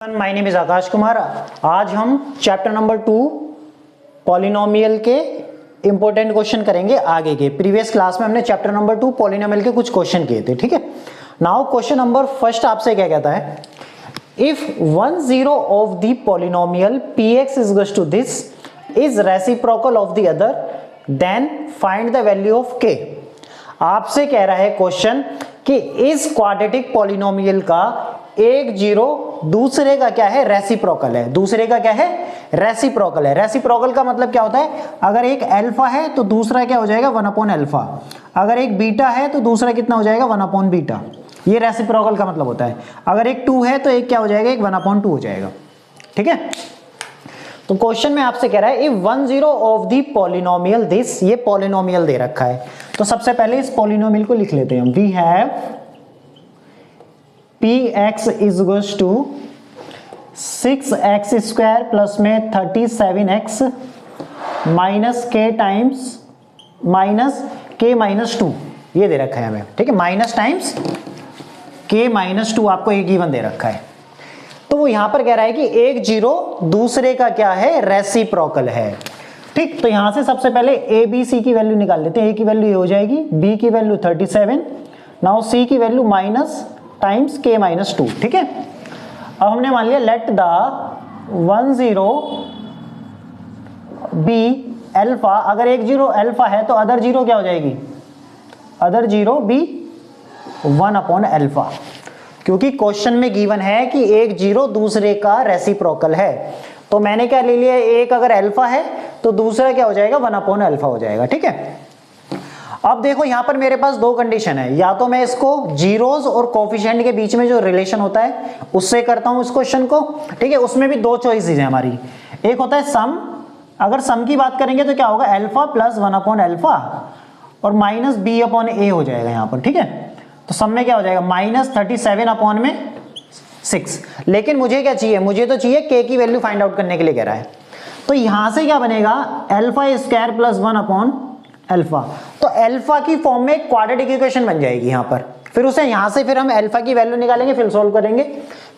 My name is Akash Kumar. आज हम chapter number 2 polynomial के इंपॉर्टेंट क्वेश्चन करेंगे आगे के। प्रीवियस क्लास में हमने चैप्टर नंबर 2 पॉलिनोमियल के कुछ क्वेश्चन किए थे, ठीक है। नाउ क्वेश्चन नंबर फर्स्ट आपसे क्या कहता है, if 1 0 of the polynomial px is equal to this is reciprocal of the other then find the value of k। आपसे कह रहा है क्वेश्चन कि इस क्वाड्रेटिक पॉलिनोमियल का एक जीरो दूसरे का क्या है, रेसिप्रोकल है। दूसरे का क्या है, रेसिप्रोकल है। रेसिप्रोकल का मतलब क्या होता है, अगर एक अल्फा है तो दूसरा क्या हो जाएगा 1 अपॉन अल्फा, अगर एक बीटा है तो दूसरा कितना हो जाएगा 1 अपॉन बीटा। ये रेसिप्रोकल का मतलब होता है। अगर एक 2 है तो एक क्या हो जाएगा, एक 1 अपॉन 2 हो जाएगा, ठीक है। तो क्वेश्चन में आपसे कह रहा है if 1 0 of the polynomial this, ये पॉलिनोमियल दे रखा है। तो सबसे पहले इस पॉलिनोमियल को लिख लेते हैं हम। We have px is equals to 6x square plus में 37x minus k times minus k minus 2, ये दे रखा है हमें, ठीक है। माइनस टाइम्स k माइनस 2 आपको एक गिवन दे रखा है। तो वो यहां पर कह रहा है कि एक जीरो दूसरे का क्या है, रेसिप्रोकल है, ठीक। तो यहां से सबसे पहले a b c की वैल्यू निकाल लेते हैं। a की वैल्यू ये हो जाएगी, b की वैल्यू 37, नाउ c की value minus times k minus 2, ठीक है। अब हमने मान लिया लेट द 1 0 बी अल्फा, अगर एक जीरो अल्फा है तो अदर जीरो क्या हो जाएगी, other zero be 1 upon alpha, क्योंकि क्वेश्चन में गिवन है कि एक जीरो दूसरे का रेसिप्रोकल है। तो मैंने क्या ले लिया, एक अगर अल्फा है तो दूसरा क्या हो जाएगा 1 अपॉन अल्फा हो जाएगा, ठीक है। अब देखो यहां पर मेरे पास दो कंडीशन है, या तो मैं इसको जीरोस और कोफिशिएंट के बीच में जो रिलेशन होता है उससे करता हूं इस क्वेश्चन को, ठीक है। उसमें भी दो चॉइसेस है हमारी, एक होता है सम। अगर सम की बात करेंगे तो क्या होगा, अल्फा प्लस 1 अपॉन अल्फा और माइनस बी अपॉन ए हो जाएगा यहां पर, ठीक है। तो सम में क्या हो जाएगा माइनस 37 अपॉन में 6। लेकिन मुझे क्या चाहिए, मुझे तो चाहिए k की वैल्यू फाइंड आउट करने के लिए कह रहा है। तो यहां से क्या बनेगा, alpha square plus 1 upon alpha. तो अल्फा की फॉर्म में क्वाड्रेटिक इक्वेशन बन जाएगी यहां पर। फिर उसे यहां से फिर हम अल्फा की वैल्यू निकालेंगे, फिर सॉल्व करेंगे,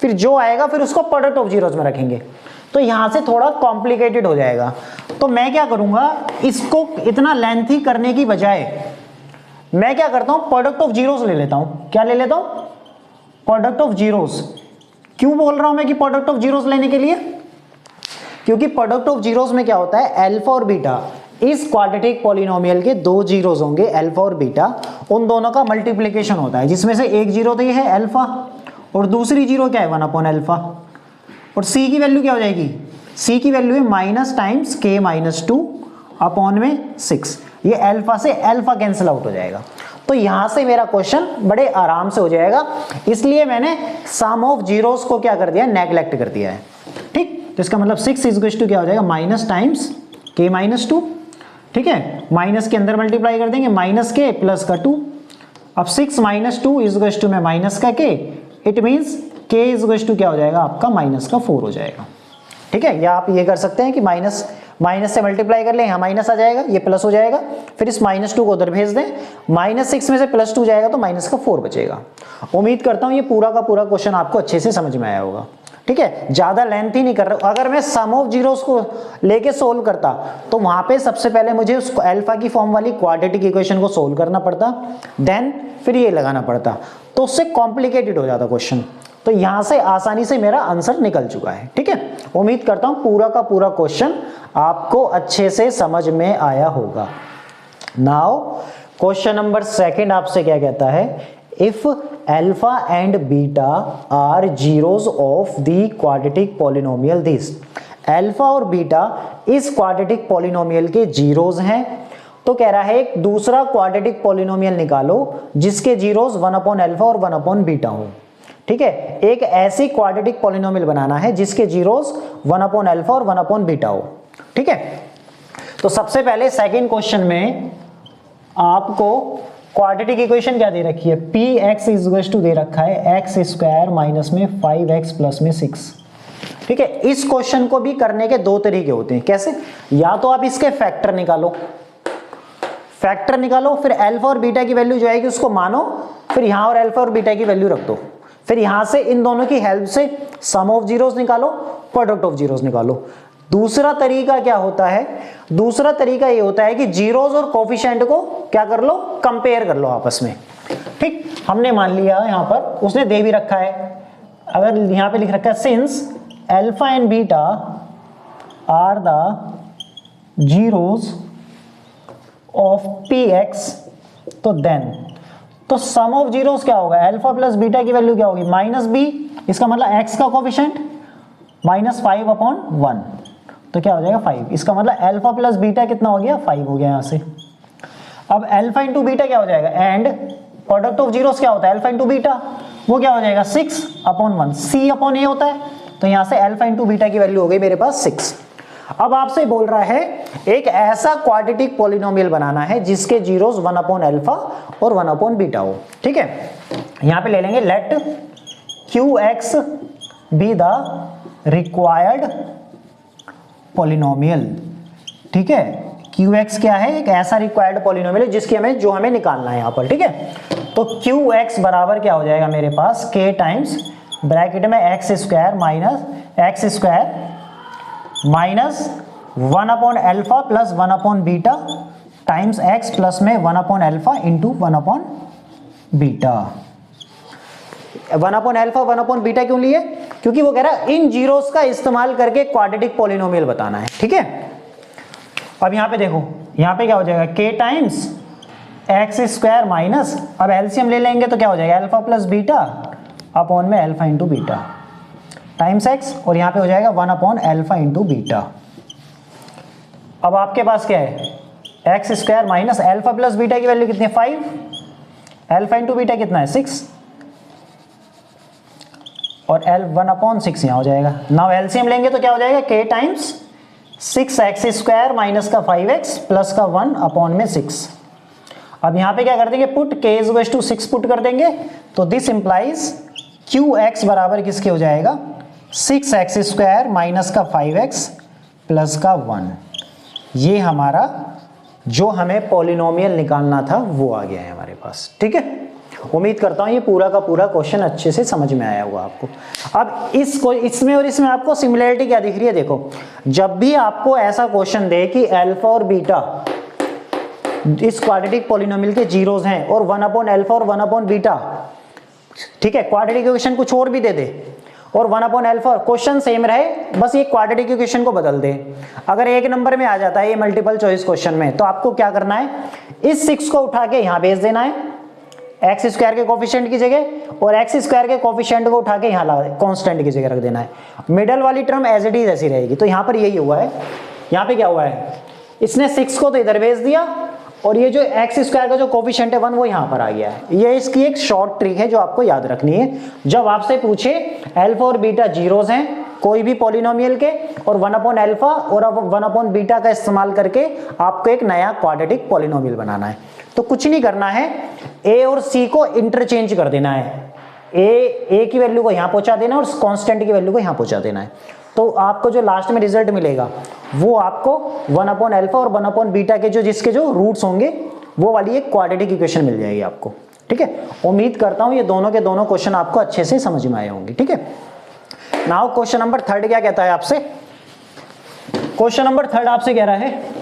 फिर जो आएगा फिर उसको प्रोडक्ट ऑफ जीरोस में रखेंगे। तो यहां से थोड़ा कॉम्प्लिकेटेड हो जाएगा। तो मैं क्या करूंगा, इसको इतना लेंथी करने की बजाय मैं क्या करता हूं, प्रोडक्ट ऑफ जीरोस ले लेता हूं। क्या ले लेता हूं, प्रोडक्ट ऑफ जीरोस। क्यों बोल रहा हूं मैं कि प्रोडक्ट ऑफ जीरोस लेने के लिए, क्योंकि प्रोडक्ट ऑफ जीरोस में क्या होता है, अल्फा और बीटा, इस क्वाड्रेटिक पॉलिनोमियल के दो जीरोस होंगे अल्फा और बीटा, उन दोनों का मल्टीप्लिकेशन होता है, जिसमें से एक जीरो तो ये है अल्फा और दूसरी जीरो क्या है 1 अपॉन अल्फा। और c की वैल्यू क्या हो जाएगी, c की वैल्यू है minus times k minus 2 upon में 6। ये अल्फा से अल्फा कैंसिल आउट हो जाएगा। तो यहां से मेरा क्वेश्चन बड़े आराम से हो जाएगा, इसलिए मैंने सम ऑफ जीरोस को क्या कर दिया, नेग्लेक्ट कर दिया है, ठीक। तो इसका मतलब 6 इज इक्वल टू क्या हो जाएगा, माइनस टाइम्स k माइनस 2, ठीक है। माइनस के अंदर मल्टीप्लाई कर देंगे, माइनस के प्लस का 2। अब 6 माइनस 2 इज इक्वल टू में माइनस का k, it means k is equal to क्या हो जाएगा आपका माइनस का 4 हो जाएगा, ठीक है। या आप ये कर सकते हैं कि माइनस माइनस से मल्टीप्लाई कर लें, यहाँ माइनस आ जाएगा, ये प्लस हो जाएगा, फिर इस माइनस 2 को उधर भेज दें, माइनस 6 में से प्लस 2 जाएगा तो माइनस का 4 बचेगा। उम्मीद करता हूँ ये पूरा का पूरा क्वेश्चन आपको अच्छे से समझ में आया होगा, ठीक है। ज्यादा लेंथ ही नहीं कर रहा। अगर मैं सम ऑफ जीरोस को लेके सोल्व करता तो वहां पे सबसे पहले मुझे उस अल्फा की फॉर्म वाली क्वाड्रेटिक इक्वेशन को सोल्व करना पड़ता, देन फिर ये लगाना पड़ता, तो उससे कॉम्प्लिकेटेड हो जाता क्वेश्चन। तो यहां से आसानी से मेरा आंसर निकल चुका है, ठीक है। उम्मीद करता हूं पूरा का पूरा क्वेश्चन आपको अच्छे से समझ में आया होगा। नाउ क्वेश्चन नंबर सेकंड आपसे क्या कहता है, if alpha and beta are zeros of the quadratic polynomial this, alpha और बीटा इस क्वाड्रेटिक पॉलिनोमियल के जीरोस हैं। तो कह रहा है एक दूसरा क्वाड्रेटिक पॉलिनोमियल निकालो जिसके जीरोस 1 अपॉन अल्फा और 1 अपॉन बीटा हो, ठीक है। एक ऐसी क्वाड्रेटिक पॉलिनोमियल बनाना है जिसके जीरोस 1 अपॉन अल्फा और 1 अपॉन बीटा हो, ठीक है। तो सबसे पहले सेकंड क्वेश्चन में आपको क्वाड्रेटिक इक्वेशन क्या दे रखी है, px इज इक्वल टू दे रखा है x स्क्वायर माइनस में 5x प्लस में 6, ठीक है। इस क्वेश्चन को भी करने के दो तरीके होते हैं। कैसे, या तो आप इसके फैक्टर निकालो, फिर अल्फा और बीटा की वैल्यू जो आएगी उसको मानो, फिर यहां और अल्फा और बीटा की वैल्यू रख दो, फिर यहां से इन दोनों की हेल्प से सम ऑफ जीरोस निकालो, प्रोडक्ट ऑफ जीरोस निकालो। दूसरा तरीका क्या होता है, दूसरा तरीका ये होता है कि जीरोस और कोफिशिएंट को क्या कर लो, कंपेयर कर लो आपस में। ठीक, हमने मान लिया यहां पर उसने दे भी रखा है, अगर यहां पे लिख रखा है since alpha and beta are the zeros of p x, तो देन तो सम ऑफ जीरोस क्या होगा, अल्फा प्लस बीटा की वैल्यू क्या होगी, माइनस बी, इसका मतलब एक्स का कोफिशिएंट -5/1, तो क्या हो जाएगा 5। इसका मतलब अल्फा प्लस बीटा कितना हो गया, 5 हो गया यहां से। अब अल्फा इंटू बीटा क्या हो जाएगा, एंड प्रोडक्ट ऑफ जीरोस क्या होता है, अल्फा इंटू बीटा, वो क्या हो जाएगा 6/1, C/A होता है, तो यहां से अल्फा इंटू बीटा की वैल्यू हो गई मेरे पास 6। अब आपसे बोल रहा है एक ऐसा क्वाड्रेटिक पॉलिनोमियल बनाना है जिसके जीरोस 1/अल्फा और 1/बीटा हो। ठीक है, यहां पे ले लेंगे let QX be the required polynomial. ठीक है, QX क्या है, एक ऐसा रिक्वायर्ड पॉलिनोमियल जिसकी जो हमें निकालना है यहां पर। ठीक है, तो QX बराबर क्या हो जाएगा मेरे पास, K टाइम्स ब्रैकेट में x² माइनस 1/अल्फा प्लस 1/बीटा टाइम्स x प्लस में 1/अल्फा इंटू 1/बीटा। 1/अल्फा 1/बीटा क्यों लिए, क्योंकि वो कह रहा है इन जीरोस का इस्तेमाल करके क्वाड्रेटिक पॉलिनोमियल बताना है। ठीक है, अब यहां पे देखो, यहां पे क्या हो जाएगा k टाइम्स x² माइनस, अब एलसीएम ले लेंगे तो क्या हो जाएगा अल्फा प्लस बीटा अपॉन में alpha into beta times x, और यहां पे हो जाएगा 1/अल्फा इंटू बीटा। अब आपके पास क्या है, x² minus alpha plus beta की वैल्यू कितनी है 5, अल्फा इंटू बीटा कितना है 6, और 1/6 यहां हो जाएगा। नाउ एलसीएम लेंगे तो क्या हो जाएगा k टाइम्स 6x² माइनस का 5x प्लस का 1/6। अब यहां पे क्या कर देंगे, पुट k = 6 पुट कर देंगे, तो दिस इंप्लाइज QX बराबर किसके हो जाएगा 6x² माइनस का 5x प्लस का 1। ये हमारा जो हमें पॉलिनोमियल निकालना था वो आ गया है हमारे पास। ठीक है, उम्मीद करता हूं ये पूरा का पूरा क्वेश्चन अच्छे से समझ में आया होगा आपको। अब इसमें और इसमें आपको सिमिलरिटी क्या दिख रही है, देखो जब भी आपको ऐसा क्वेश्चन दे कि अल्फा और बीटा इस क्वाड्रेटिक पॉलिनोमियल के जीरोस हैं और 1/अल्फा और 1/बीटा, ठीक है, क्वाड्रेटिक इक्वेशन कुछ और भी दे दे और 1/अल्फा, क्वेश्चन सेम रहे, बस ये क्वाड्रेटिक इक्वेशन को बदल दे। अगर एक नंबर में आ जाता है ये मल्टीपल चॉइस क्वेश्चन में, तो आपको क्या करना है, इस 6 को उठा के यहां भेज देना है x² के कोफिशिएंट की जगह, और x² के कोफिशिएंट को उठा के यहां ला कांस्टेंट की जगह रख देना है। मिडल वाली टर्म एज इट इज ऐसी रहेगी। तो यहां पर यही हुआ है, यहां पे क्या हुआ है, इसने 6 को तो इधर भेज दिया और ये जो x² का जो कोफिशिएंट है 1 वो यहां पर आ गया है। ये इसकी एक शॉर्ट ट्रिक है जो आपको याद रखनी है। जब आपसे पूछे अल्फा और बीटा जीरोस हैं कोई भी पॉलिनोमियल के, और 1/अल्फा और 1/बीटा का इस्तेमाल करके आपको एक नया क्वाड्रेटिक पॉलिनोमियल बनाना है, तो कुछ नहीं करना है, a और c को इंटरचेंज कर देना है। a की वैल्यू को यहां पहुंचा देना और कांस्टेंट की वैल्यू को यहां पहुंचा देना है, तो आपको जो लास्ट में रिजल्ट मिलेगा वो आपको 1/अल्फा और 1/बीटा के जिसके जो रूट्स होंगे वो वाली एक क्वाड्रेटिक इक्वेशन मिल जाएगी आपको। ठीक है, उम्मीद करता हूं ये दोनों के दोनों क्वेश्चन आपको अच्छे से समझ में आए होंगे। ठीक है, नाउ क्वेश्चन नंबर 3 क्या कहता है आपसे, क्वेश्चन नंबर 3 आपसे कह रहा है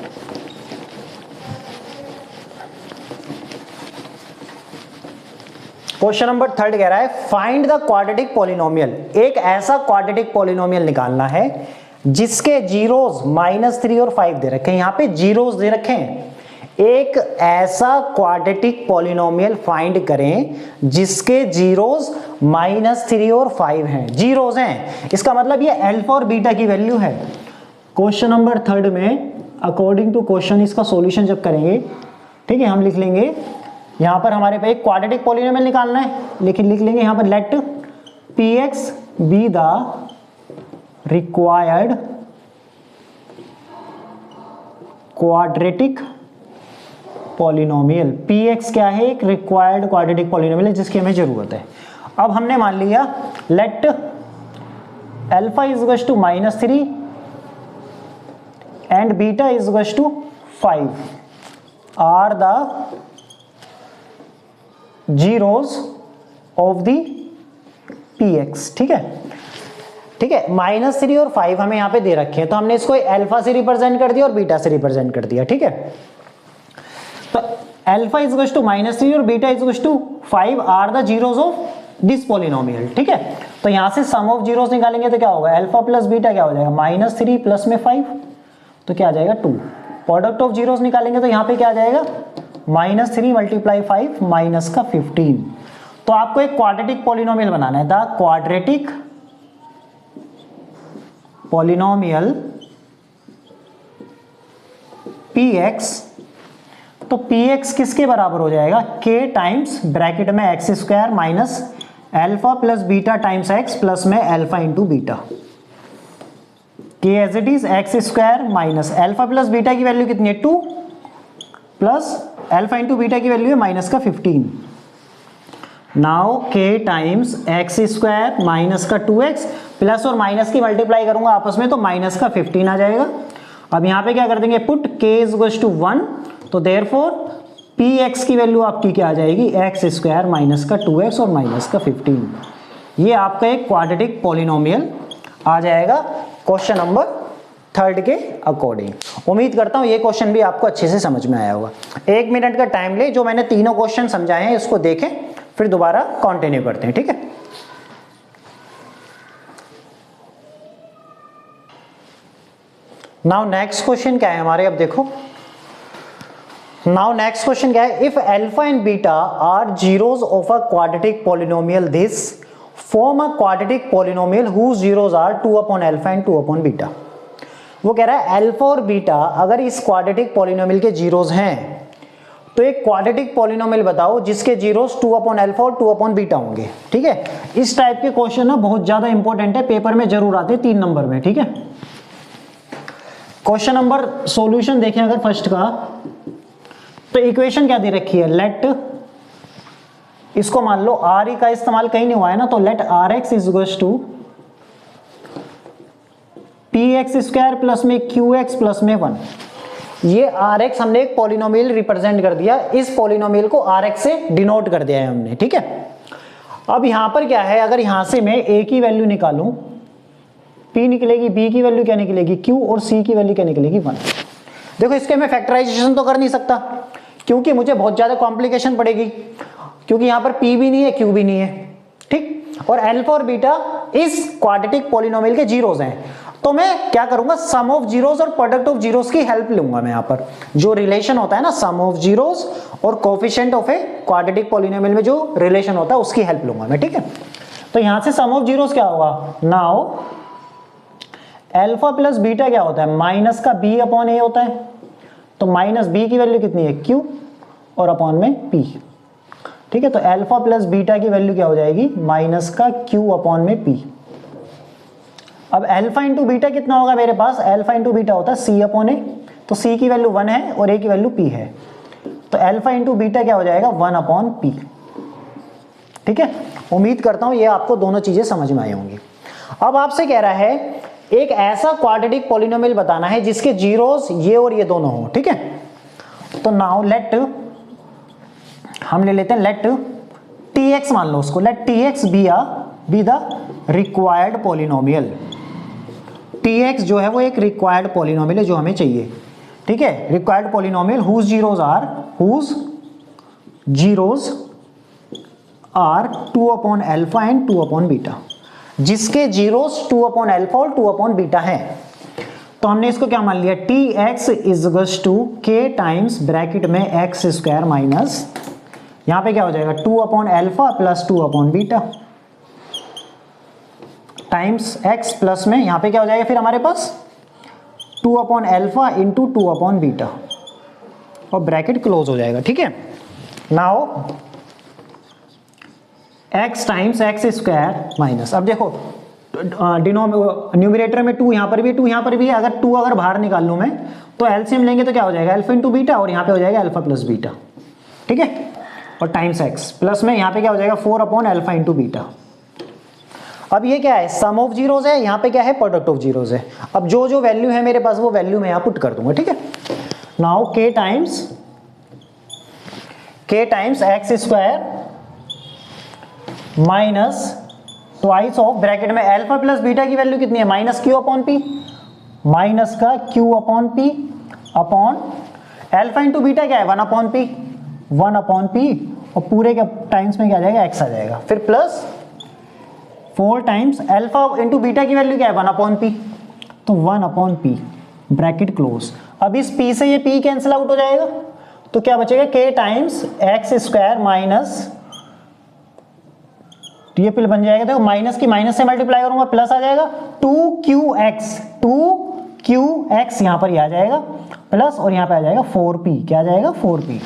क्वेश्चन नंबर 3 कह रहा है फाइंड द क्वाड्रेटिक पॉलिनोमियल। एक ऐसा क्वाड्रेटिक पॉलिनोमियल निकालना है जिसके जीरोस -3 और 5 दे रखे हैं, यहां पे जीरोस दे रखे हैं। एक ऐसा क्वाड्रेटिक पॉलिनोमियल फाइंड करें जिसके जीरोस -3 और 5 हैं, जीरोस हैं, इसका मतलब ये अल्फा और बीटा की वैल्यू है। क्वेश्चन नंबर 3 में अकॉर्डिंग टू क्वेश्चन इसका सॉल्यूशन जब करेंगे, ठीक है, हम लिख लेंगे यहां पर हमारे पे एक क्वाड्रेटिक पॉलिनोमियल निकालना है, लेकिन लिख लेंगे यहां पर let px be the required quadratic polynomial. px क्या है, एक रिक्वायर्ड क्वाड्रेटिक पॉलिनोमियल है जिसकी हमें जरूरत है। अब हमने मान लिया let alpha is to -3 and beta is to 5 are the zeros of the p x. ठीक है, ठीक है, -3 और 5 हमें यहाँ पे दे रखे हैं, तो हमने इसको अल्फा से रिप्रेजेंट कर दिया और बीटा से रिप्रेजेंट कर दिया। ठीक है, तो अल्फा इज इक्वल टू -3 और beta is equal to 5 are the zeros of this polynomial. ठीक है, तो यहाँ से सम ऑफ जीरोस निकालेंगे तो क्या होगा, अल्फा प्लस बीटा क्या हो जाएगा, -3 प्लस में 5 तो क्या आ जाएगा 2। प्रोडक्ट ऑफ जीरोस निकालेंगे तो यहाँ पे क्या आ जाएगा, -3 × 5 माइनस का 15। तो आपको एक क्वाड्रेटिक पॉलिनोमियल बनाना है, द क्वाड्रेटिक पॉलिनोमियल px। तो px किसके बराबर हो जाएगा, k टाइम्स ब्रैकेट में x square minus alpha plus beta times x plus में alpha into beta. k as it is x square minus alpha plus beta की वैल्यू कितनी है 2 प्लस अल्फा इंटू बीटा की वैल्यू है minus का 15। Now k times x square minus का 2x plus और minus की मल्टीप्लाई करूंगा आपस में तो माइनस का 15 आ जाएगा। अब यहाँ पे क्या कर देंगे, put k is equal to 1, तो देयरफॉर px की वैल्यू आपकी क्या आ जाएगी, एक्स स्क्वायर माइनस का 2x और माइनस का 15। ये आपका एक क्वाड्रेटिक पॉलिनोमियल आ जाएगा क्वेश्चन नंबर 3 के अकॉर्डिंग। उम्मीद करता हूँ ये क्वेश्चन भी आपको अच्छे से समझ में आया होगा। 1 मिनट का टाइम ले, जो मैंने तीनों क्वेश्चन समझाए हैं इसको देखें, फिर दोबारा कंटिन्यू करते हैं। ठीक है, नाउ नेक्स्ट क्वेश्चन क्या है हमारे, अब देखो नाउ नेक्स्ट क्वेश्चन क्या है, if alpha and beta are zeros of a quadratic polynomial this form a quadratic polynomial whose zeros are 2 upon alpha and 2 upon beta. वो कह रहा है अल्फा और बीटा अगर इस क्वाड्रेटिक पॉलिनोमियल के जीरोस हैं तो एक क्वाड्रेटिक पॉलिनोमियल बताओ जिसके जीरोस 2 अपॉन अल्फा और 2 अपॉन बीटा होंगे। ठीक है, इस टाइप के क्वेश्चन ना बहुत ज्यादा इंपॉर्टेंट है, पेपर में जरूर आते हैं 3 नंबर में। ठीक है, क्वेश्चन नंबर सॉल्यूशन देखें अगर फर्स्ट का, तो इक्वेशन क्या दे रखी है, लेट, इसको मान लो आर ई का इस्तेमाल कहीं नहीं हुआ है ना, तो let r x is equal to p x square plus में क्यू एक्स प्लस में 1। ये आर एक्स हमने एक पॉलिनोमियल रिप्रेजेंट कर दिया, इस पॉलिनोमियल को आर एक्स से डिनोट कर दिया है हमने। ठीक है, अब यहां पर क्या है, अगर यहां से मैं ए की वैल्यू निकालूं p निकलेगी, b की वैल्यू क्या निकलेगी q, और c की वैल्यू क्या निकलेगी 1। देखो इसके मैं फैक्टराइजेशन तो कर नहीं सकता क्योंकि मुझे बहुत ज्यादा कॉम्प्लिकेशन पड़ेगी, क्योंकि यहां पर p भी नहीं है q भी नहीं है। ठीक, और अल्फा और बीटा इस क्वाड्रेटिक पॉलिनोमियल के जीरोस हैं, तो मैं क्या करूंगा, सम ऑफ जीरोस और प्रोडक्ट ऑफ जीरोस की हेल्प लूंगा मैं। यहां पर जो रिलेशन होता है ना, सम ऑफ जीरोस और coefficient of a quadratic polynomial में जो रिलेशन होता है उसकी हेल्प लूंगा मैं। ठीक है, तो यहां से सम ऑफ जीरोस क्या होगा, नाउ अल्फा प्लस बीटा क्या होता है, माइनस का b अपॉन a होता है, तो माइनस b की वैल्यू कितनी है q और अपॉन में p। ठीक है, तो अल्फा प्लस बीटा की वैल्यू क्या हो जाएगी, माइनस का q अपॉन में p। अब अल्फा इंटू बीटा कितना होगा मेरे पास, अल्फा इंटू बीटा होता है c अपॉन a, तो c की वैल्यू 1 है और a की वैल्यू p है, तो अल्फा इंटू बीटा क्या हो जाएगा 1 अपॉन p। ठीक है, उम्मीद करता हूं ये आपको दोनों चीजें समझ में आई होंगी। अब आपसे कह रहा है एक ऐसा क्वाड्रेटिक पॉलिनोमियल बताना है जिसके जीरोस ये और ये दोनों हो। ठीक है, तो नाउ लेट, हम ले लेते हैं लेट tx, मान लो उसको, let tx be the required polynomial. tx जो है वो एक रिक्वायर्ड पॉलिनोमियल है जो हमें चाहिए। ठीक है, required polynomial whose zeros are 2 upon alpha and 2 upon beta, जिसके जीरोस 2 अपॉन अल्फा और 2 अपॉन बीटा है। तो हमने इसको क्या मान लिया, tx is equal to k times bracket में एक्स स्क्वायर माइनस, यहां पे क्या हो जाएगा 2 upon alpha plus 2 upon beta times x plus में यहां पे क्या हो जाएगा फिर हमारे पास 2 upon alpha into 2 upon beta, और ब्रैकेट क्लोज हो जाएगा। ठीक है, now x times x square minus, अब देखो न्यूमरेटर में 2, यहाँ पर भी 2, यहाँ पर भी है, अगर 2 अगर बाहर निकाल लूँ मैं तो एलसीएम लेंगे तो क्या हो जाएगा अल्फा इंटू बीटा, और यहाँ पे हो जाएगा अल्फा प्लस बीटा। ठीक है, और टाइम्स x प्लस में यहाँ पे क्या हो जाएगा 4 अपॉन अल्फा इंटू बीटा। अब ये क्या है, सम ऑफ जीरोस है, यहाँ पे क्या है प्रोडक्ट ऑफ जीरोस है। अब जो जो वैल्यू है मेरे पास वो वैल्यू मैं यहाँ पुट कर दूंगा। ठीक है, now k times x square minus twice of bracket में अल्फा प्लस बीटा की वैल्यू कितनी है, minus q upon p, minus का q upon p upon alpha into beta क्या है 1 अपॉन पी, 1 अपॉन पी और पूरे के टाइम्स में क्या आ जाएगा x आ जाएगा, फिर plus 4 times alpha into beta की वैल्यू क्या है 1 अपॉन पी, तो 1 अपॉन पी ब्रैकेट क्लोज। अब इस p से ये p कैंसिल आउट हो जाएगा तो क्या बचेगा k times x square minus, ये पिल बन जाएगा, देखो माइनस की माइनस से मल्टीप्लाई करूंगा प्लस आ जाएगा 2qx, 2qx यहां पर ये आ जाएगा प्लस और यहां पे आ जाएगा 4p, क्या आ जाएगा 4p।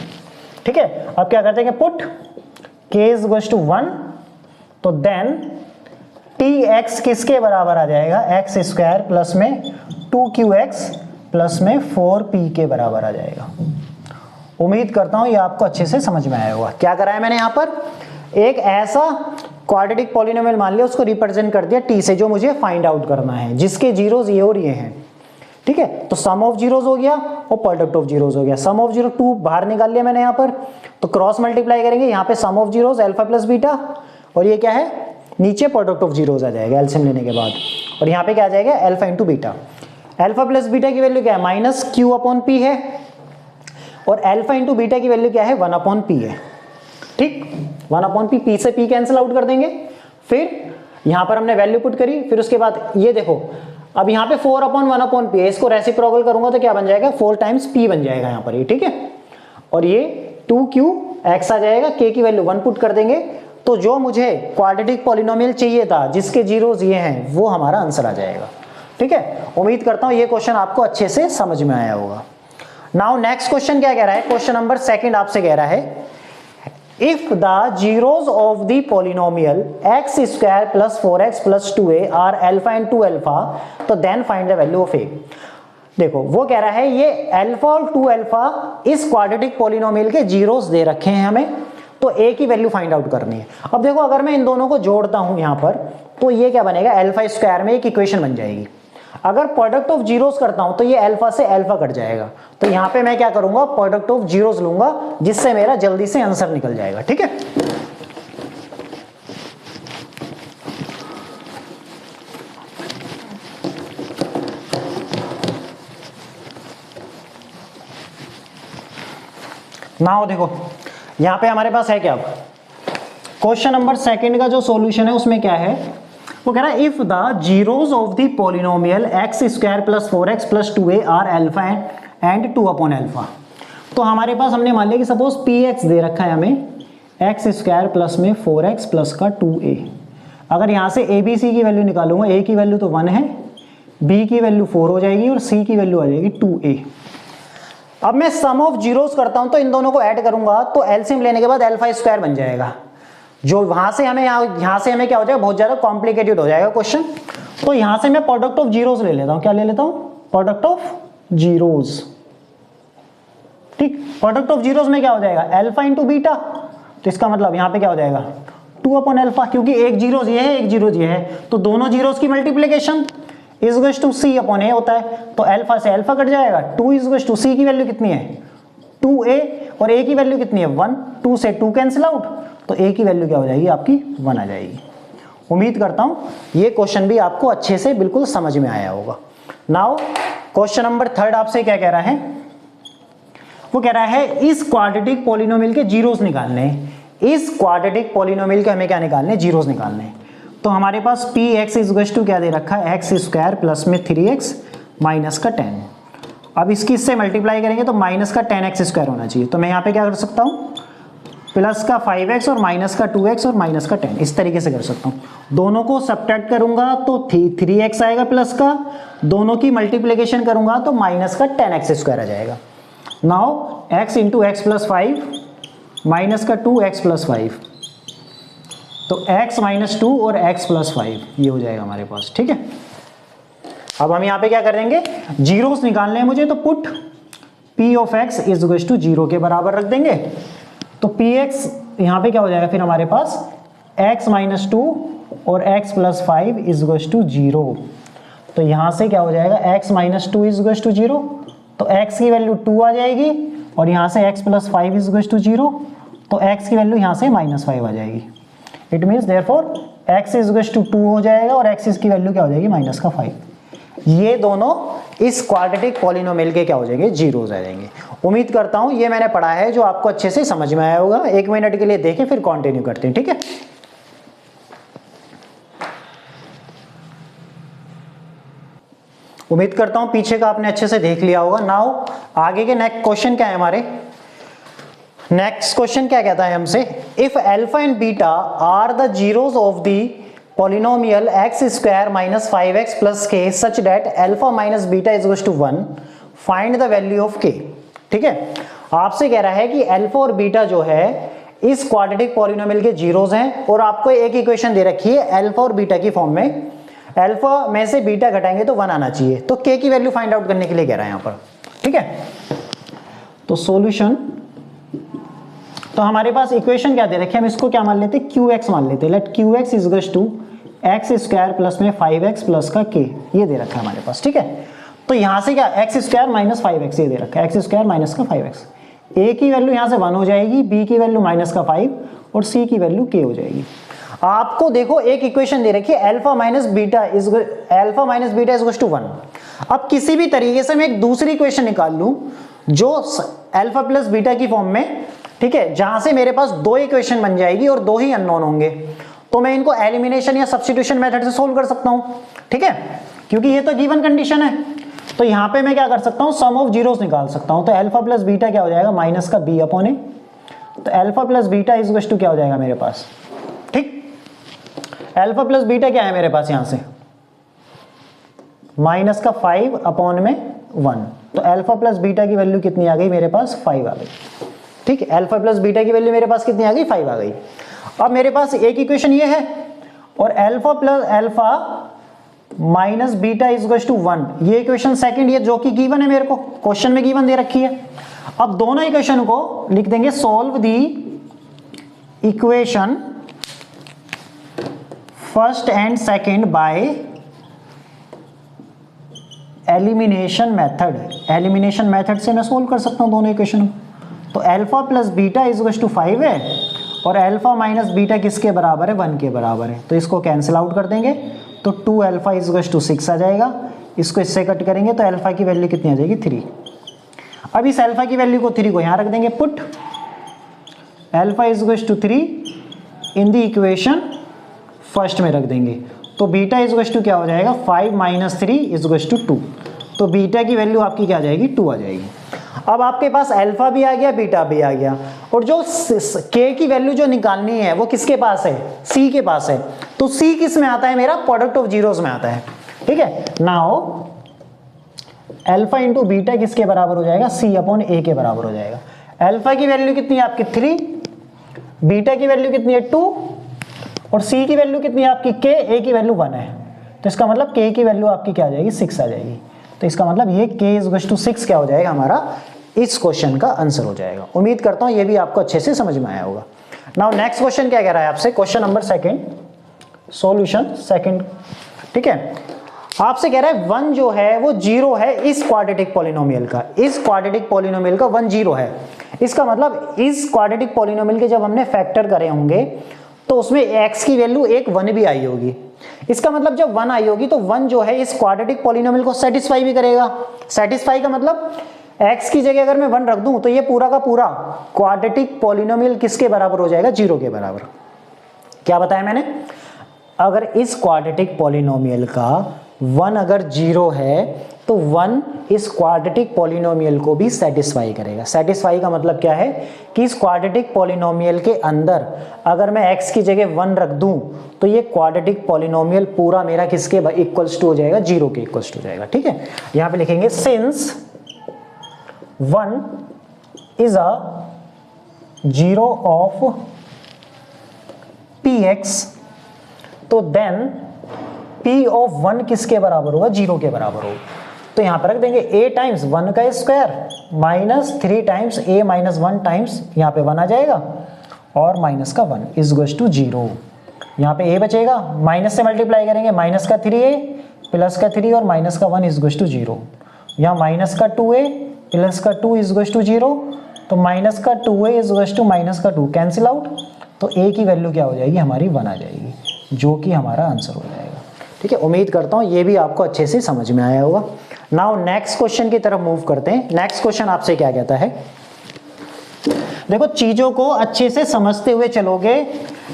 ठीक है, अब क्या करते हैं put k is equal to 1, तो देन tx किसके बराबर आ जाएगा, x स्क्वायर प्लस में 2qx प्लस में 4p के बराबर आ जाएगा। उम्मीद करता हूं ये आपको अच्छे से समझ में आया होगा। क्या करा है मैंने यहां पर, एक ऐसा क्वाड्रेटिक पॉलिनोमियल मान लिया, उसको रिप्रेजेंट कर दिया t से, जो मुझे फाइंड आउट करना है, जिसके जीरोस ये और ये हैं। ठीक है, तो सम ऑफ जीरोस हो गया और प्रोडक्ट ऑफ जीरोस हो गया। सम ऑफ जीरो 2 बाहर निकाल लिया मैंने यहाँ पर, तो क्रॉस मल्टीप्लाई करेंगे, यहाँ पे sum of zeros alpha plus beta और ये क्या है नीचे प्रोडक्ट ऑफ जीरोस आ जाएगा एलसीएम लेने के बाद, और यहाँ पे क्या आ जाएगा alpha into beta. Alpha plus beta की वैल्यू क्या है माइनस क्यू अपॉन पी है और अल्फा इंटू बीटा की वैल्यू क्या है 1 अपॉन पी है। ठीक, 1 अपॉन पी, पी से पी कैंसिल आउट कर देंगे, फिर यहां पर हमने वैल्यू पुट करी, फिर उसके बाद ये देखो अब यहाँ पे 4 अपॉन 1 अपॉन पी है, इसको रेसिप्रोकल करूंगा तो क्या बन जाएगा 4 टाइम्स पी बन जाएगा यहाँ पर ये। ठीक है, और ये 2qx आ जाएगा, k की वैल्यू 1 पुट कर देंगे, तो जो मुझे क्वाड्रेटिक पॉलिनोमियल चाहिए था जिसके जीरोस ये हैं वो हमारा आंसर आ जाएगा। ठीक है, उम्मीद करता हूं ये क्वेश्चन आपको अच्छे से समझ में आया होगा। नाउ नेक्स्ट क्वेश्चन क्या कह रहा है, क्वेश्चन नंबर 2 आपसे कह रहा है if the zeros of the polynomial x square plus 4x plus 2a are alpha and 2 alpha, तो then find the value of a। देखो वो कह रहा है ये अल्फा और 2 अल्फा इस क्वाड्रेटिक पॉलिनोमियल के जीरोस दे रखे हैं हमें, तो a की वैल्यू फाइंड आउट करनी है। अब देखो अगर मैं इन दोनों को जोड़ता हूं यहां पर, तो ये क्या बनेगा अल्फा स्क्वायर में एक इक्वेशन बन जाएगी। अगर प्रोडक्ट ऑफ जीरोस करता हूं तो ये अल्फा से अल्फा कट जाएगा, तो यहां पे मैं क्या करूंगा प्रोडक्ट ऑफ जीरोस लूंगा, जिससे मेरा जल्दी से आंसर निकल जाएगा। ठीक है, नाउ देखो यहां पे हमारे पास है क्या, क्वेश्चन नंबर 2 का जो सॉल्यूशन है उसमें क्या है, वो कह रहा है if the zeros of the polynomial x square plus 4x plus 2a are alpha and 2 upon alpha. तो हमारे पास हमने मान लिया कि सपोज px दे रखा है हमें एक्स स्क्वायर प्लस में 4x प्लस का 2a। अगर यहाँ से a b c की वैल्यू निकालूंगा, a की वैल्यू तो 1 है, b की वैल्यू 4 हो जाएगी और c की वैल्यू आ जाएगी 2a। अब मैं सम ऑफ जीरोस करता हूं तो इन दोनों को ऐड करूंगा तो एलसीएम लेने के बाद अल्फा स्क्वायर बन जाएगा, जो वहां से हमें यहां से हमें क्या हो जाएगा बहुत ज्यादा कॉम्प्लिकेटेड हो जाएगा क्वेश्चन। तो यहां से मैं प्रोडक्ट ऑफ जीरोस ले लेता हूं, क्या ले लेता हूं प्रोडक्ट ऑफ जीरोस। ठीक, प्रोडक्ट ऑफ जीरोस में क्या हो जाएगा अल्फा इंटू बीटा, तो इसका मतलब यहां पे क्या हो जाएगा 2 अपॉन अल्फा, क्योंकि एक जीरोस ये है एक जीरोस ये है, तो दोनों जीरोस की multiplication is equal to c upon a होता है, तो अल्फा से अल्फा कट जाएगा, 2 इज इक्वल टू सी की वैल्यू कितनी है 2a और a की वैल्यू कितनी है 1, 2 से 2 कैंसिल आउट, तो a की वैल्यू क्या हो जाएगी आपकी 1 आ जाएगी। उम्मीद करता हूं ये क्वेश्चन भी आपको अच्छे से बिल्कुल समझ में आया होगा। नाउ क्वेश्चन नंबर 3 आपसे क्या कह रहा है, वो कह रहा है इस क्वाड्रेटिक पॉलिनोमियल के जीरोस निकालने हैं, इस क्वाड्रेटिक पॉलिनोमियल के हमें क्या निकालने हैं जीरोस निकालने हैं। तो हमारे पास px इज इक्वल टू क्या दे रखा है एक्स स्क्वायर प्लस में 3x माइनस का 10। अब इसकी इससे मल्टीप्लाई करेंगे तो माइनस का 10x स्क्वायर होना चाहिए, तो मैं यहाँ पे क्या कर सकता हूँ प्लस का 5x और माइनस का 2x और माइनस का 10, इस तरीके से कर सकता हूँ। दोनों को सब्ट्रैक्ट करूंगा तो 3x आएगा प्लस का, दोनों की मल्टीप्लिकेशन करूंगा तो माइनस का 10x स्क्वायर आ जाएगा। Now x into x plus 5 minus का 2x प्लस 5, तो x माइनस 2 और x प्लस 5 ये हो जाएगा हमारे पास। ठीक है, अब हम यहाँ पे क्या करेंगे जीरोस निकालने हैं मुझे, तो put p of x is equal to 0 के बराबर रख देंगे, तो px यहाँ पे क्या हो जाएगा फिर हमारे पास x माइनस 2 और x plus 5 is equal to 0। तो यहाँ से क्या हो जाएगा x minus 2 is equal to 0, तो x की वैल्यू 2 आ जाएगी और यहाँ से x plus 5 is equal to 0, तो x की वैल्यू यहाँ से माइनस 5 आ जाएगी। It means therefore x is to 2 हो जाएगा और x की वैल्यू क्या हो जाएगी माइनस का 5। ये दोनों इस क्वाड्रेटिक पॉलिनोमियल के क्या हो जाएंगे, जीरोस आ जाएंगे। उम्मीद करता हूं ये मैंने पढ़ा है जो आपको अच्छे से समझ में आया होगा। 1 मिनट के लिए देखें फिर कंटिन्यू करते हैं, ठीक है। उम्मीद करता हूं पीछे का आपने अच्छे से देख लिया होगा। नाउ आगे के नेक्स्ट क्वेश्चन क्या है हमारे, नेक्स्ट क्वेश्चन क्या कहता है हमसे, if alpha and beta are the zeros of the polynomial x square minus 5x plus k such that alpha minus beta is equals to 1, find the value of k। ठीक है, आपसे कह रहा है कि अल्फा और बीटा जो है इस क्वाड्रेटिक पॉलिनोमियल के जीरोस हैं और आपको एक इक्वेशन दे रखी है अल्फा और बीटा की फॉर्म में। अल्फा में से बीटा घटाएंगे तो 1 आना चाहिए, तो k की वैल्यू फाइंड आउट करने के लिए कह रहा है यहां पर। ठीक है, तो सॉल्यूशन, तो हमारे पास इक्वेशन क्या दे रखी है, हम इसको क्या मान लेते हैं, qx मान लेते हैं। Let qx is equal to x square plus में 5x प्लस का k, ये दे रखा है हमारे पास। ठीक है, तो यहां से क्या एक्स स्क्वायर माइनस 5x ये दे रखा है, एक्स स्क्वायर माइनस का 5x। a की वैल्यू यहां से 1 हो जाएगी, b की वैल्यू माइनस का 5 और c की वैल्यू k हो जाएगी। आपको देखो एक इक्वेशन दे रखी है alpha minus beta is equal to 1। अब किसी भी तरीके से मैं एक दूसरी इक्वेशन निकाल लूं जो अल्फा प्लस बीटा की फॉर्म में, ठीक है, जहां से मेरे पास 2 इक्वेशन बन जाएगी और 2 ही अननोन होंगे, तो मैं इनको एलिमिनेशन या सब्स्टिट्यूशन मेथड से सोल्व कर सकता हूं। ठीक है, क्योंकि ये तो गिवन कंडीशन है। तो यहां पे मैं क्या कर सकता हूं, सम ऑफ जीरोस निकाल सकता हूं। तो अल्फा प्लस बीटा क्या हो जाएगा, माइनस का b अपॉन ए। तो alpha plus beta is equal to क्या हो जाएगा मेरे पास, ठीक, अल्फा प्लस बीटा क्या है मेरे पास यहां से, माइनस का 5 अपॉन में 1। तो अल्फा प्लस बीटा की वैल्यू कितनी आ गई मेरे पास, 5 आ गई। ठीक है, अल्फा प्लस बीटा की वैल्यू मेरे पास कितनी आ गई, 5 आ गई। अब मेरे पास एक इक्वेशन ये है और alpha plus alpha minus beta is equal to 1, ये इक्वेशन सेकंड, ये जो कि गिवन है, मेरे को क्वेश्चन में गिवन दे रखी है। अब दोनों इक्वेशन को लिख देंगे, solve the equation first and second by elimination method. Elimination method से मैं सोल्व कर सकता हूं दोनों इक्वेशन को। तो alpha plus beta is equal to 5 है और अल्फा माइनस बीटा किसके बराबर है, 1 के बराबर है। तो इसको कैंसिल आउट कर देंगे, तो 2 अल्फा इज इक्वल टू 6 आ जाएगा। इसको इससे कट करेंगे तो अल्फा की वैल्यू कितनी आ जाएगी, 3। अब इस अल्फा की वैल्यू को 3 को यहां रख देंगे, put alpha is equal to 3 in the equation first में रख देंगे। तो बीटा इज इक्वल टू क्या हो जाएगा, 5 माइनस 3 इज इक्वल टू 2। तो बीटा की वैल्यू आपकी क्या आ जाएगी, 2 आ जाएगी। अब आपके पास अल्फा भी आ गया, बीटा भी आ गया, और जो k की वैल्यू जो निकालनी है वो किसके पास है, c के पास है। तो c किस में आता है, मेरा प्रोडक्ट ऑफ जीरोस में आता है। ठीक है, नाउ अल्फा इंटू बीटा किसके बराबर हो जाएगा, c अपॉन a के बराबर हो जाएगा। अल्फा की वैल्यू कितनी है आपकी, 3, बीटा की वैल्यू कितनी है, 2, और c की वैल्यू कितनी है आपकी k, a की वैल्यू 1 है। तो इसका मतलब k की वैल्यू आपकी क्या आ जाएगी, 6 आ जाएगी। तो इसका मतलब ये k इज इक्वल टू 6 क्या हो जाएगा, हमारा इस क्वेश्चन का आंसर हो जाएगा। उम्मीद करता हूं ये भी आपको अच्छे से समझ में आया होगा। नाउ नेक्स्ट क्वेश्चन क्या कह रहा है आपसे, question number second, solution second. ठीक है, आपसे कह रहा है 1 जो है वो 0 है इस क्वाड्रेटिक पॉलिनोमियल का। इस क्वाड्रेटिक पॉलिनोमियल का 1 0 है। इसका मतलब इस क्वाड्रेटिक पॉलिनोमियल के जब हमने फैक्टर करे होंगे तो उसमें x की वैल्यू एक 1 भी आई होगी। इसका मतलब जब 1 आई होगी तो 1 जो है इस क्वाड्रेटिक पॉलिनोमियल को सेटिस्फाई भी करेगा। सेटिस्फाई का मतलब x की जगह अगर मैं 1 रख दूं तो ये पूरा का पूरा क्वाड्रेटिक पॉलिनोमियल किसके बराबर हो जाएगा, 0 के बराबर। क्या बताया मैंने, अगर इस क्वाड्रेटिक पॉलिनोमियल का 1 अगर 0 है तो 1 इस क्वाड्रेटिक पॉलिनोमियल को भी सेटिस्फाई करेगा। सेटिस्फाई का मतलब क्या है कि इस क्वाड्रेटिक पॉलिनोमियल के अंदर अगर मैं x की जगह 1 रख दूं तो ये क्वाड्रेटिक पॉलिनोमियल पूरा मेरा किसके इक्वल्स टू हो जाएगा, 0 के इक्वल्स टू हो जाएगा। ठीक है, यहां पे लिखेंगे since 1 is a 0 of px, तो देन p of 1 किसके बराबर होगा, 0 के बराबर होगा। तो यहां पर रख देंगे a टाइम्स 1 का square minus 3 times a minus 1 times, यहां पे 1 आ जाएगा, और माइनस का 1 इज इक्वल टू 0। यहां पे a बचेगा, माइनस से मल्टीप्लाई करेंगे, माइनस का 3a प्लस का 3 और माइनस का 1 इज इक्वल टू 0। यहां माइनस का 2a प्लस का 2 इज इक्वल टू 0, तो माइनस का 2a is equal to minus का 2 कैंसिल आउट, तो a की वैल्यू क्या हो जाएगी हमारी, 1 आ जाएगी। जो कि हमारा आंसर हो जाएगा। ठीक है, उम्मीद करता हूं ये भी आपको अच्छे से समझ में आया होगा। नाउ नेक्स्ट क्वेश्चन की तरफ मूव करते हैं। नेक्स्ट क्वेश्चन आपसे क्या कहता है, देखो चीजों को अच्छे से समझते हुए चलोगे,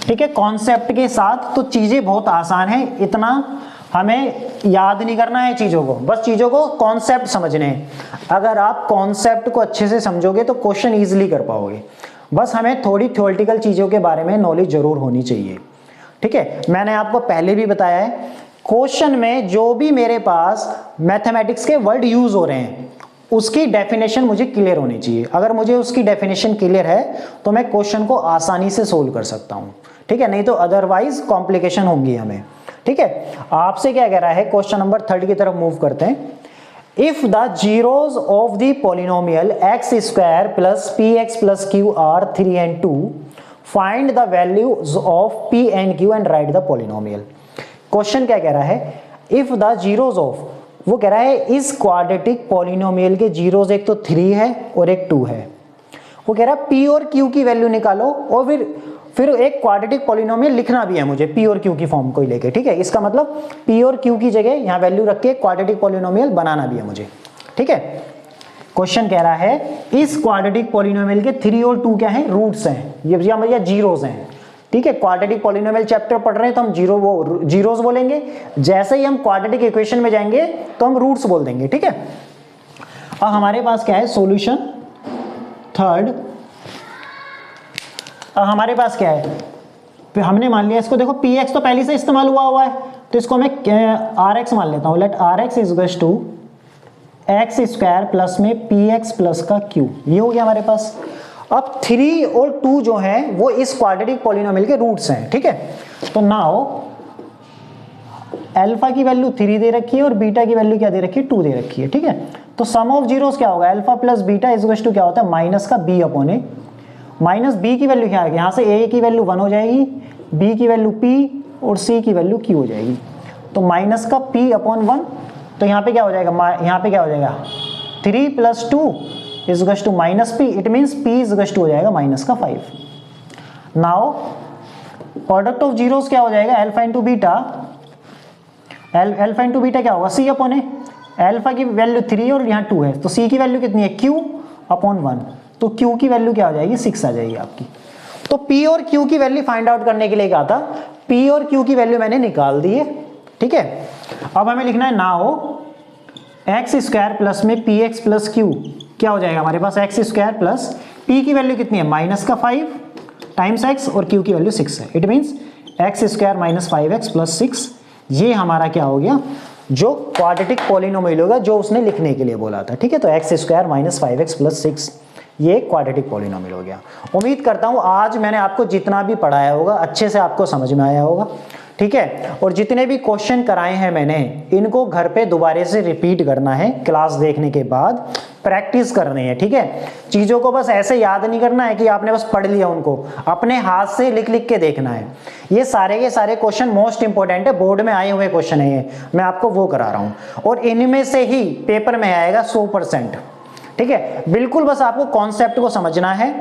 ठीक है, कॉन्सेप्ट के साथ, तो चीजें बहुत आसान है। इतना हमें याद नहीं करना है चीजों को, बस चीजों को कॉन्सेप्ट समझने हैं। अगर आप कॉन्सेप्ट को अच्छे से समझोगे तो क्वेश्चन इजीली कर पाओगे। बस हमें थोड़ी थ्योरेटिकल चीजों के बारे में नॉलेज जरूर होनी चाहिए। ठीक है, मैंने आपको पहले भी बताया है, क्वेश्चन में जो भी मेरे पास मैथमेटिक्स के वर्ड यूज हो रहे हैं उसकी डेफिनेशन मुझे क्लियर होनी चाहिए। अगर मुझे उसकी डेफिनेशन क्लियर है तो मैं क्वेश्चन को आसानी से सोल्व कर सकता हूं। ठीक है, नहीं तो अदरवाइज कॉम्प्लिकेशन होंगी हमें। ठीक है, आपसे क्या कह रहा है, क्वेश्चन नंबर 3 की तरफ मूव करते हैं। If the zeros of the polynomial x square plus P x plus Q R 3 and 2, find the values of P and Q and right the polynomial. Question क्या कह रहा है, इफ द जीरोस ऑफ, वो कह रहा है इस quadratic polynomial के जीरोस एक तो 3 है और एक 2 है। वो कह रहा है पी और क्यू की वैल्यू निकालो, और फिर एक क्वाड्रेटिक पॉलिनोमियल लिखना भी है मुझे पी और क्यू की फॉर्म को लेके। ठीक है, इसका मतलब पी और क्यू की जगह यहां वैल्यू रख के क्वाड्रेटिक पॉलिनोमियल बनाना भी है मुझे। ठीक है, क्वेश्चन कह रहा है इस क्वाड्रेटिक पॉलिनोमियल के 3 और 2 क्या है, रूट्स हैं, ये जीरोस हैं। ठीक है, क्वाड्रेटिक पॉलिनोमियल चैप्टर पढ़ रहे हैं तो हम जीरोस बोलेंगे, जैसे ही हम क्वाड्रेटिक इक्वेशन में जाएंगे तो हम रूट्स बोल देंगे। ठीक है, अब हमारे पास क्या है सॉल्यूशन थर्ड। हमारे पास क्या है, हमने मान लिया इसको, देखो पी एक्स तो पहले से इस्तेमाल हुआ है, तो इसको मैं आर एक्स मान लेता हूं। Let r x is equal to x square plus में पी एक्स प्लस का क्यू, ये हो गया हमारे पास। अब 3 और 2 जो है वो इस क्वाड्रेटिक पॉलिनोमियल के रूट्स हैं। ठीक है, तो नाउ अल्फा की वैल्यू 3 दे रखी है और बीटा की वैल्यू क्या दे रखी है, 2 दे रखी है। ठीक है, तो सम ऑफ जीरोस क्या होगा, alpha plus beta is equal to क्या होता है, माइनस का b upon a. Minus b की वैल्यू क्या है, यहां से ए की वैल्यू 1 हो जाएगी, बी की वैल्यू पी और सी की वैल्यू क्यू हो जाएगी। तो माइनस का पी अपॉन 1, तो यहाँ पे क्या हो जाएगा, यहाँ पे क्या हो जाएगा 3 + 2 is equal to minus p, it means p is equal to हो जाएगा माइनस का 5। नाउ प्रोडक्ट ऑफ जीरोस क्या हो जाएगा, alpha into beta, alpha into beta क्या होगा, सी अपॉन ए। अल्फा की वैल्यू 3 और यहाँ 2 है, तो सी की वैल्यू कितनी है, क्यू अपॉन 1, तो क्यू की वैल्यू क्या हो जाएगी, 6 आ जाएगी आपकी। तो पी और क्यू की वैल्यू फाइंड आउट करने के लिए कहा था, पी और क्यू की वैल्यू मैंने निकाल दी है। ठीक है, अब हमें लिखना है नाउ एक्स स्क्वायर प्लस में पी एक्स प्लस क्यू क्या हो जाएगा हमारे पास, एक्स स्क्वायर प्लस पी की वैल्यू कितनी है, माइनस का 5 टाइम्स एक्स और क्यू की वैल्यू 6 है। It means x square minus 5x plus 6, ये हमारा क्या हो गया, जो क्वाड्रेटिक पॉलिनोमियल होगा जो उसने लिखने के लिए बोला था। ठीक है, तो x square minus 5x plus 6 ये क्वाड्रेटिक पॉलिनोमियल हो गया। उम्मीद करता हूं आज मैंने आपको जितना भी पढ़ाया होगा अच्छे से आपको समझ में आया होगा। ठीक है, और जितने भी क्वेश्चन कराए हैं मैंने इनको घर पे दोबारा से रिपीट करना है, क्लास देखने के बाद प्रैक्टिस करनी है। ठीक है, चीजों को बस ऐसे याद नहीं करना है कि आपने बस पढ़ लिया, उनको अपने हाथ से लिख लिख के देखना है। ये सारे के सारे क्वेश्चन मोस्ट इंपोर्टेंट है, बोर्ड में आए हुए क्वेश्चन है ये, मैं आपको वो करा रहा हूं और इनमें से ही पेपर में आएगा 100%। ठीक है, बिल्कुल बस आपको कॉन्सेप्ट को समझना है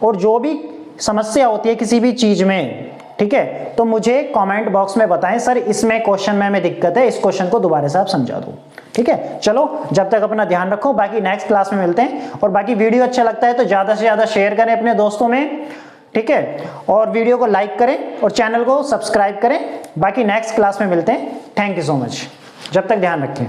और जो भी समस्या होती है किसी भी चीज में, ठीक है, तो मुझे कमेंट बॉक्स में बताएं, सर इसमें क्वेश्चन में दिक्कत है, इस क्वेश्चन को दोबारा से आप समझा दो। ठीक है, चलो जब तक अपना ध्यान रखो, बाकी नेक्स्ट क्लास में मिलते हैं। और बाकी वीडियो अच्छा लगता है तो ज्यादा से ज्यादा शेयर करें अपने दोस्तों में। ठीक है, और वीडियो को लाइक करें और चैनल को सब्सक्राइब करें। बाकी नेक्स्ट क्लास में मिलते हैं। थैंक यू सो मच, जब तक ध्यान रखें।